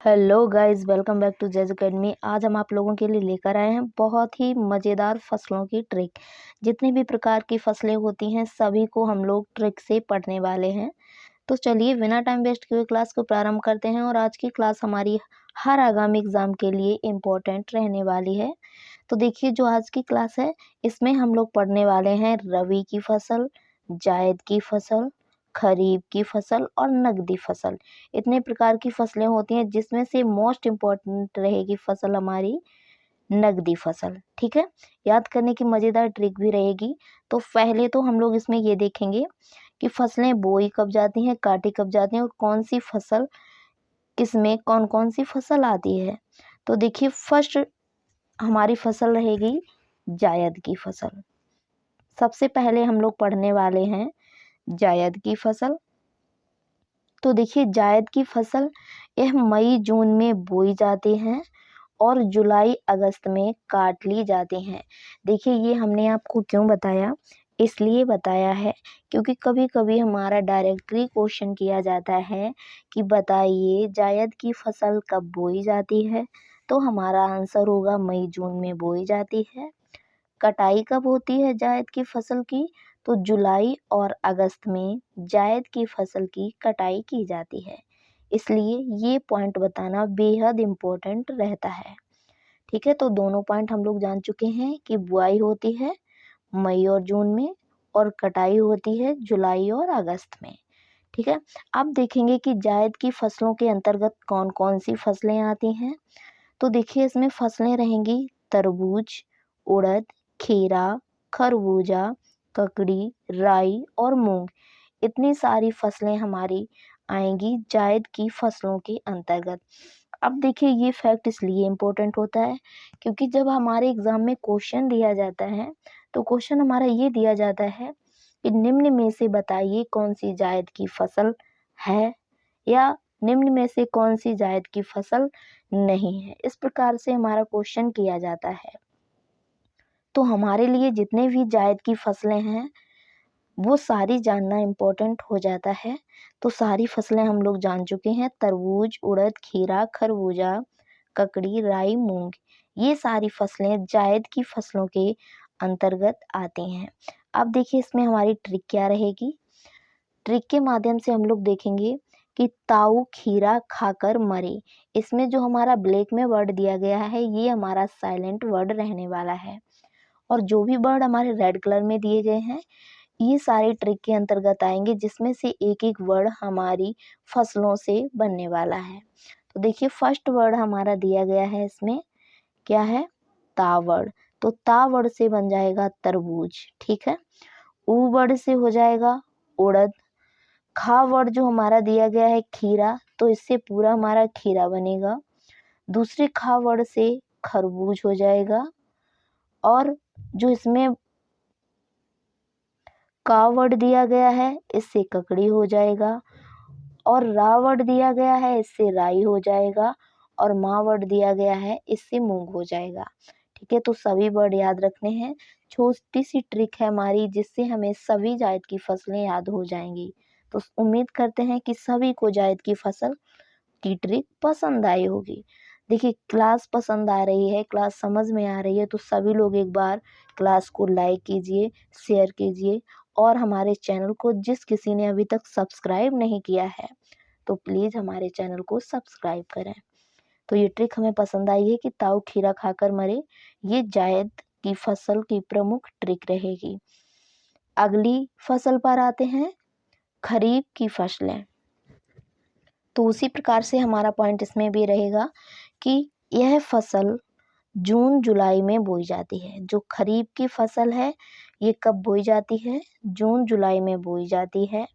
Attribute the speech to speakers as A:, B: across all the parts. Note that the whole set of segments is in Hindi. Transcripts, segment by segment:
A: Hello guys, welcome back to jazz academy. आज हम आप लोगों के लिए लेकर आए हैं बहुत ही मज़ेदार फसलों की ट्रिक। जितनी भी प्रकार की फसलें होती हैं सभी को हम लोग ट्रिक से पढ़ने वाले हैं। तो चलिए बिना टाइम वेस्ट किए क्लास को प्रारंभ करते हैं। और आज की क्लास हमारी हर आगामी एग्ज़ाम के लिए इम्पोर्टेंट रहने वाली है। तो देखिए, जो आज की क्लास है इसमें हम लोग पढ़ने वाले हैं रबी की फसल, जायद की फसल, खरीफ की फसल और नकदी फसल। इतने प्रकार की फसलें होती हैं जिसमें से मोस्ट इम्पॉर्टेंट रहेगी फसल हमारी नकदी फसल। ठीक है, याद करने की मज़ेदार ट्रिक भी रहेगी। तो पहले तो हम लोग इसमें ये देखेंगे कि फसलें बोई कब जाती हैं, काटी कब जाती हैं और कौन सी फसल किसमें कौन कौन सी फसल आती है। तो देखिए, फर्स्ट हमारी फसल रहेगी जायद की फसल। सबसे पहले हम लोग पढ़ने वाले हैं जायद की फसल। तो देखिए, जायद की फसल यह मई जून में बोई जाती हैं और जुलाई अगस्त में काट ली जाती हैं। देखिए, ये हमने आपको क्यों बताया, इसलिए बताया है क्योंकि कभी कभी हमारा डायरेक्टली क्वेश्चन किया जाता है कि बताइए जायद की फसल कब बोई जाती है। तो हमारा आंसर होगा मई जून में बोई जाती है। कटाई कब होती है जायद की फसल की, तो जुलाई और अगस्त में जायद की फसल की कटाई की जाती है। इसलिए ये पॉइंट बताना बेहद इम्पोर्टेंट रहता है। ठीक है, तो दोनों पॉइंट हम लोग जान चुके हैं कि बुआई होती है मई और जून में और कटाई होती है जुलाई और अगस्त में। ठीक है, अब देखेंगे कि जायद की फसलों के अंतर्गत कौन कौन सी फसलें आती हैं। तो देखिए, इसमें फसलें रहेंगी तरबूज, उड़द, खीरा, खरबूजा, ककड़ी, राई और मूंग। इतनी सारी फसलें हमारी आएंगी जायद की फसलों के अंतर्गत। अब देखिए, ये फैक्ट इसलिए इम्पोर्टेंट होता है क्योंकि जब हमारे एग्जाम में क्वेश्चन दिया जाता है तो क्वेश्चन हमारा ये दिया जाता है कि निम्न में से बताइए कौन सी जायद की फसल है या निम्न में से कौन सी जायद की फसल नहीं है। इस प्रकार से हमारा क्वेश्चन किया जाता है। तो हमारे लिए जितने भी जायद की फसलें हैं वो सारी जानना इम्पोर्टेंट हो जाता है। तो सारी फसलें हम लोग जान चुके हैं, तरबूज, उड़द, खीरा, खरबूजा, ककड़ी, राई, मूंग। ये सारी फसलें जायद की फसलों के अंतर्गत आती हैं। अब देखिए, इसमें हमारी ट्रिक क्या रहेगी। ट्रिक के माध्यम से हम लोग देखेंगे कि ताऊ खीरा खाकर मरे। इसमें जो हमारा ब्लैक में वर्ड दिया गया है ये हमारा साइलेंट वर्ड रहने वाला है और जो भी वर्ड हमारे रेड कलर में दिए गए हैं ये सारे ट्रिक के अंतर्गत आएंगे जिसमें से एक एक वर्ड हमारी फसलों से बनने वाला है। तो देखिए, फर्स्ट वर्ड हमारा दिया गया है, इसमें क्या है, ता वर्ड। तो ता वर्ड से बन जाएगा तरबूज। ठीक है, ऊ वर्ड से हो जाएगा उड़द। खा वर्ड जो हमारा दिया गया है खीरा, तो इससे पूरा हमारा खीरा बनेगा। दूसरे खा वर्ड से खरबूज हो जाएगा और जो इसमें का वर्ड दिया गया है इससे ककड़ी हो जाएगा और रा वर्ड दिया गया है इससे राई हो जाएगा और मा वर्ड दिया गया है इससे मूंग हो जाएगा। ठीक है, तो सभी वर्ड याद रखने हैं। छोटी सी ट्रिक है हमारी जिससे हमें सभी जायद की फसलें याद हो जाएंगी। तो उम्मीद करते हैं कि सभी को जायद की फसल की ट्रिक पसंद आई होगी। देखिए, क्लास पसंद आ रही है, क्लास समझ में आ रही है तो सभी लोग एक बार क्लास को लाइक कीजिए, शेयर कीजिए और हमारे चैनल को जिस किसी ने अभी तक सब्सक्राइब नहीं किया है तो प्लीज़ हमारे चैनल को सब्सक्राइब करें। तो ये ट्रिक हमें पसंद आई है कि ताऊ खीरा खाकर मरे, ये जायद की फसल की प्रमुख ट्रिक रहेगी। अगली फसल पर आते हैं, खरीफ की फसलें। तो उसी प्रकार से हमारा पॉइंट इसमें भी रहेगा कि यह फसल जून जुलाई में बोई जाती है। जो खरीफ की फसल है ये कब बोई जाती है, जून जुलाई में बोई जाती है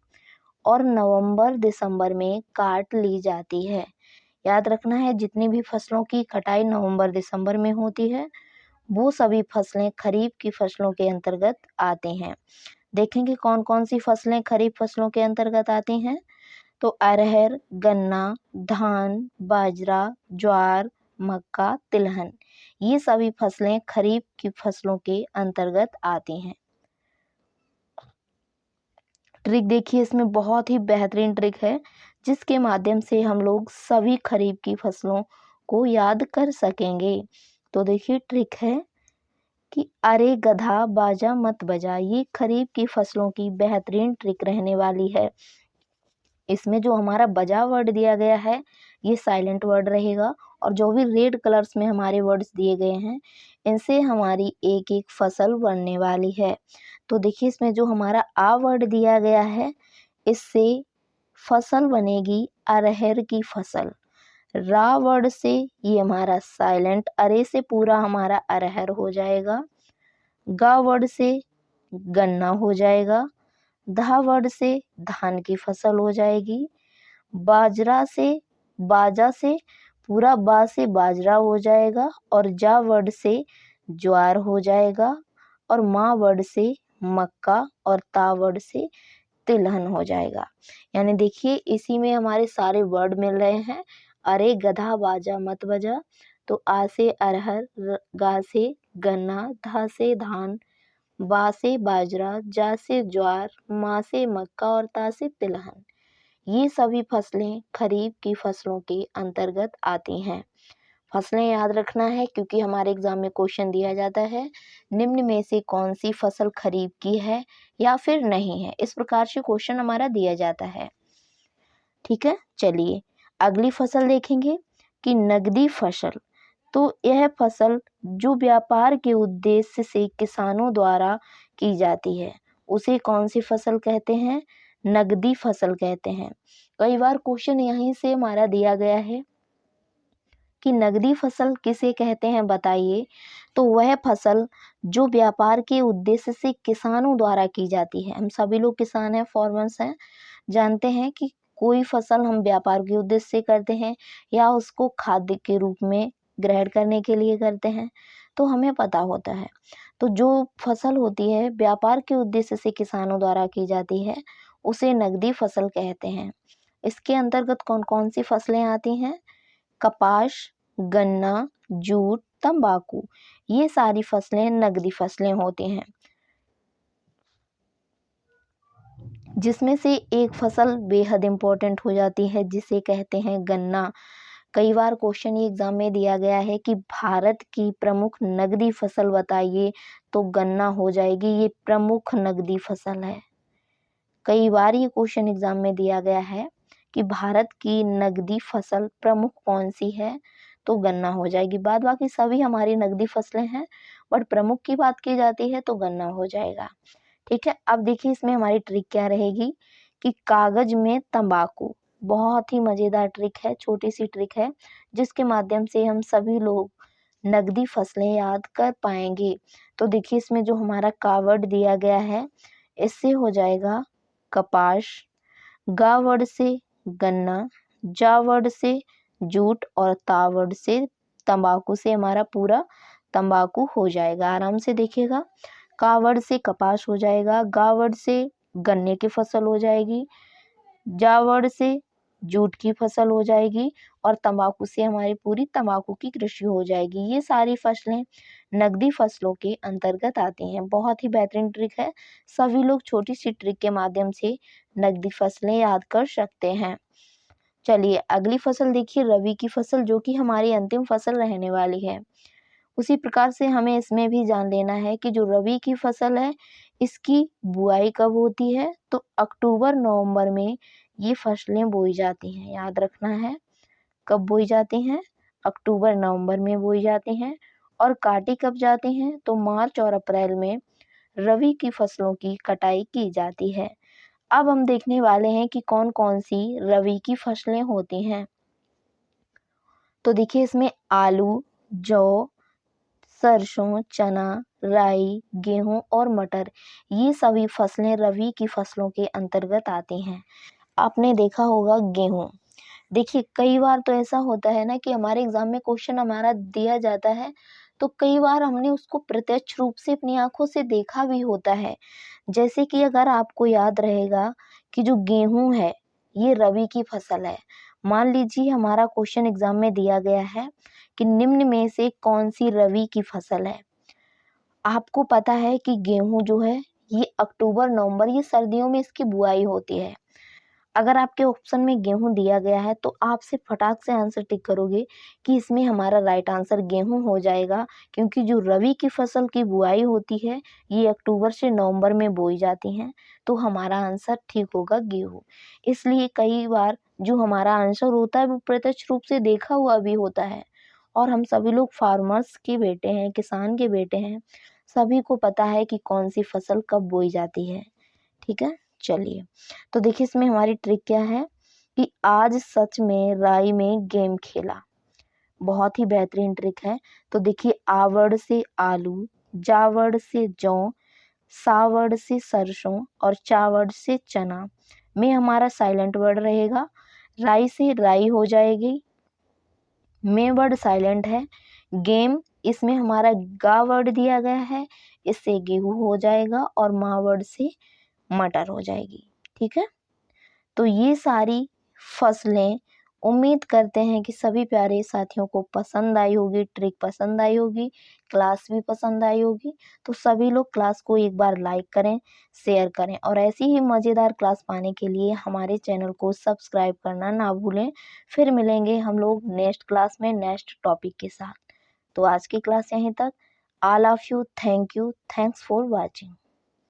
A: और नवंबर दिसंबर में काट ली जाती है। याद रखना है, जितनी भी फसलों की कटाई नवंबर दिसंबर में होती है वो सभी फसलें खरीफ की फसलों के अंतर्गत आती हैं। देखेंगे कौन कौन सी फसलें खरीफ फसलों के अंतर्गत आती हैं। तो अरहर, गन्ना, धान, बाजरा, ज्वार, मक्का, तिलहन, ये सभी फसलें खरीफ की फसलों के अंतर्गत आती हैं। ट्रिक देखिए, इसमें बहुत ही बेहतरीन ट्रिक है जिसके माध्यम से हम लोग सभी खरीफ की फसलों को याद कर सकेंगे। तो देखिए ट्रिक है कि अरे गधा बाजा मत बजा, ये खरीफ की फसलों की बेहतरीन ट्रिक रहने वाली है। इसमें जो हमारा बजा वर्ड दिया गया है ये साइलेंट वर्ड रहेगा, और जो भी रेड कलर्स में हमारे वर्ड्स दिए गए हैं इनसे हमारी एक एक फसल बनने वाली है। तो देखिए इसमें जो हमारा आ वर्ड दिया गया है इससे फसल बनेगी अरहर की फसल। रा वर्ड से ये हमारा साइलेंट अरे से पूरा हमारा अरहर हो जाएगा। गा वर्ड से गन्ना हो जाएगा। धा वर्ड से धान की फसल हो जाएगी। बाजरा से बाजा से पूरा बा से बाजरा हो जाएगा, और जा वर्ड से ज्वार हो जाएगा, और माँ वर्ड से मक्का, और ता वर्ड से तिलहन हो जाएगा। यानी देखिए इसी में हमारे सारे वर्ड मिल रहे हैं। अरे गधा बाजा मत बजा, तो आ से अरहर, गा से गन्ना, धा से धान, बा से बाजरा, जा से ज्वार, मा से मक्का, और ता से तिलहन। ये सभी फसलें खरीफ की फसलों के अंतर्गत आती हैं। फसलें याद रखना है क्योंकि हमारे एग्जाम में क्वेश्चन दिया जाता है निम्न में से कौन सी फसल खरीफ की है या फिर नहीं है, इस प्रकार से क्वेश्चन हमारा दिया जाता है। ठीक है, चलिए अगली फसल देखेंगे कि नगदी फसल। तो यह फसल जो व्यापार के उद्देश्य से किसानों द्वारा की जाती है उसे कौन सी फसल कहते हैं? नगदी फसल कहते हैं। कई बार क्वेश्चन यहीं से हमारा दिया गया है कि नगदी फसल किसे कहते हैं बताइए। तो वह फसल जो व्यापार के उद्देश्य से किसानों द्वारा की जाती है। हम सभी लोग किसान हैं, फार्मर्स हैं, जानते हैं कि कोई फसल हम व्यापार के उद्देश्य से करते हैं या उसको खाद्य के रूप में ग्रहण करने के लिए करते हैं, तो हमें पता होता है। तो जो फसल होती है व्यापार के उद्देश्य से किसानों द्वारा की जाती है उसे नगदी फसल कहते हैं। इसके अंतर्गत कौन कौन सी फसलें आती हैं? कपास, गन्ना, जूट, तंबाकू, ये सारी फसलें नगदी फसलें होती हैं। जिसमें से एक फसल बेहद इम्पोर्टेंट हो जाती है जिसे कहते हैं गन्ना। कई बार क्वेश्चन ये एग्जाम में दिया गया है कि भारत की प्रमुख नगदी फसल बताइए, तो गन्ना हो जाएगी, ये प्रमुख नगदी फसल है। कई बार ये क्वेश्चन एग्जाम में दिया गया है कि भारत की नगदी फसल प्रमुख कौन सी है, तो गन्ना हो जाएगी। बाद बाकी सभी हमारी नगदी फसलें हैं, बट प्रमुख की बात की जाती है तो गन्ना हो जाएगा। ठीक है, अब देखिए इसमें हमारी ट्रिक क्या रहेगी कि कागज में तंबाकू। बहुत ही मजेदार ट्रिक है, छोटी सी ट्रिक है जिसके माध्यम से हम सभी लोग नगदी फसलें याद कर पाएंगे। तो देखिए इसमें जो हमारा कावर्ड दिया गया है इससे हो जाएगा कपास, गा वर्ड से गन्ना, जा वर्ड से जूट, और ता वर्ड से तंबाकू से हमारा पूरा तंबाकू हो जाएगा। आराम से देखिएगा, का वर्ड से कपास हो जाएगा, गा वर्ड से गन्ने की फसल हो जाएगी, जा वर्ड से जूट की फसल हो जाएगी, और तंबाकू से हमारी पूरी तंबाकू की कृषि हो जाएगी। ये सारी फसलें नगदी फसलों के अंतर्गत आती हैं। बहुत ही बेहतरीन ट्रिक है, सभी लोग छोटी सी ट्रिक के माध्यम से नगदी फसलें याद कर सकते हैं। चलिए अगली फसल देखिए, रबी की फसल, जो कि हमारी अंतिम फसल रहने वाली है। उसी प्रकार से हमें इसमें भी जान लेना है कि जो रबी की फसल है इसकी बुआई कब होती है, तो अक्टूबर नवंबर में ये फसलें बोई जाती हैं। याद रखना है कब बोई जाती हैं, अक्टूबर नवंबर में बोई जाती हैं, और काटी कब जाती हैं, तो मार्च और अप्रैल में रबी की फसलों की कटाई की जाती है। अब हम देखने वाले हैं कि कौन कौन सी रबी की फसलें होती हैं। तो देखिए इसमें आलू, जौ, सरसों, चना, राई, गेहूं और मटर, ये सभी फसलें रबी की फसलों के अंतर्गत आती हैं। आपने देखा होगा गेहूं। देखिए कई बार तो ऐसा होता है ना कि हमारे एग्जाम में क्वेश्चन हमारा दिया जाता है तो कई बार हमने उसको प्रत्यक्ष रूप से अपनी आंखों से देखा भी होता है। जैसे कि अगर आपको याद रहेगा कि जो गेहूं है ये रबी की फसल है। मान लीजिए हमारा क्वेश्चन एग्जाम में दिया गया है कि निम्न में से कौन सी रबी की फसल है। आपको पता है कि गेहूं जो है ये अक्टूबर नवंबर ये सर्दियों में इसकी बुआई होती है। अगर आपके ऑप्शन में गेहूं दिया गया है तो आपसे फटाक से आंसर टिक करोगे कि इसमें हमारा राइट आंसर गेहूं हो जाएगा, क्योंकि जो रबी की फसल की बुआई होती है ये अक्टूबर से नवंबर में बोई जाती हैं, तो हमारा आंसर ठीक होगा गेहूं। इसलिए कई बार जो हमारा आंसर होता है वो प्रत्यक्ष रूप से देखा हुआ भी होता है, और हम सभी लोग फार्मर्स के बेटे हैं, किसान के बेटे हैं, सभी को पता है कि कौन सी फसल कब बोई जाती है। ठीक है, चलिए। तो देखिए इसमें हमारी ट्रिक क्या है कि आज सच में राई में गेम खेला। बहुत ही बेहतरीन ट्रिक है। तो देखिए, आवड़ से आलू, जावड़ से जौ, सावड़ से सरसों और चावड़ से चना में हमारा साइलेंट वर्ड रहेगा। राई से राई हो जाएगी, में वर्ड साइलेंट है। गेम, इसमें हमारा गा वर्ड दिया गया है, इससे गेहूं हो जाएगा, और माँ वर्ड से मटर हो जाएगी। ठीक है, तो ये सारी फसलें उम्मीद करते हैं कि सभी प्यारे साथियों को पसंद आई होगी, ट्रिक पसंद आई होगी, क्लास भी पसंद आई होगी। तो सभी लोग क्लास को एक बार लाइक करें, शेयर करें, और ऐसी ही मज़ेदार क्लास पाने के लिए हमारे चैनल को सब्सक्राइब करना ना भूलें। फिर मिलेंगे हम लोग नेक्स्ट क्लास में नेक्स्ट टॉपिक के साथ। तो आज की क्लास यहीं तक। All of you, thank you, thanks for watching.